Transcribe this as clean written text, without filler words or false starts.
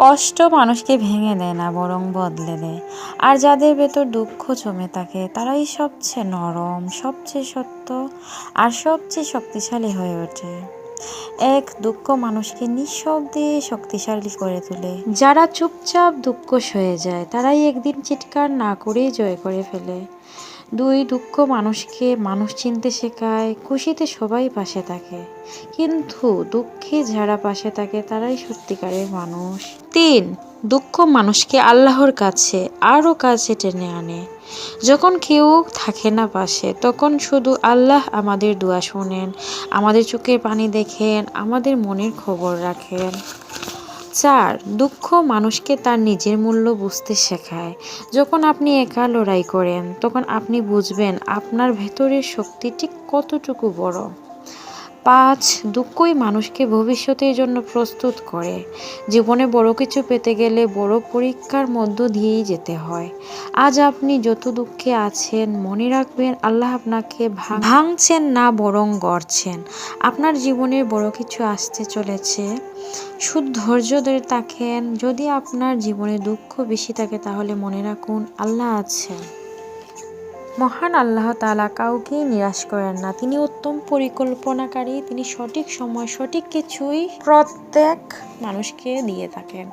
কষ্ট মানুষকে ভেঙে দেয় না, বরং বদলে দেয়। আর যাদের ভেতর দুঃখ জমে থাকে তারাই সবচেয়ে নরম, সবচেয়ে সত্য আর সবচেয়ে শক্তিশালী হয়ে ওঠে। দুঃখ মানুষকে নিঃশব্দে শক্তিশালী করে তোলে। যারা চুপচাপ দুঃখ সয়ে যায় তারাই একদিন চিৎকার না করেই জয় করে ফেলে। দুঃখ মানুষকে মানুষ চিনতে শেখায়। খুশিতে সবাই পাশে থাকে, কিন্তু দুঃখে যারা পাশে থাকে তারাই সত্যিকারের মানুষ। দুঃখ মানুষকে আল্লাহর কাছে আরও কাছে টেনে আনে। যখন কেউ থাকে না পাশে, তখন শুধু আল্লাহ আমাদের দোয়া শোনেন, আমাদের চোখের পানি দেখেন, আমাদের মনের খবর রাখেন। দুঃখ মানুষকে তার নিজের মূল্য বুঝতে শেখায়। যখন আপনি একা লড়াই করেন, তখন আপনি বুঝবেন আপনার ভেতরের শক্তি ঠিক কতটুকু বড়। দুঃখই মানুষকে ভবিষ্যতের জন্য প্রস্তুত করে। জীবনে বড় কিছু পেতে গেলে বড় পরীক্ষার মধ্য দিয়েই যেতে হয়। আজ আপনি যত দুঃখে আছেন, মনে রাখবেন আল্লাহ আপনাকে ভাঙছেন না, বরং গড়ছেন। আপনার জীবনের বড় কিছু আসতে চলেছে, শুধু ধৈর্য ধরে থাকেন। যদি আপনার জীবনে দুঃখ বেশি থাকে, তাহলে মনে রাখুন আল্লাহ আছেন। মহান আল্লাহ তাআলা কাউকেই নিরাশ করেন না। তিনি উত্তম পরিকল্পনাকারী। তিনি সঠিক সময় সঠিক কিছুই প্রত্যেক মানুষকে দিয়ে থাকেন।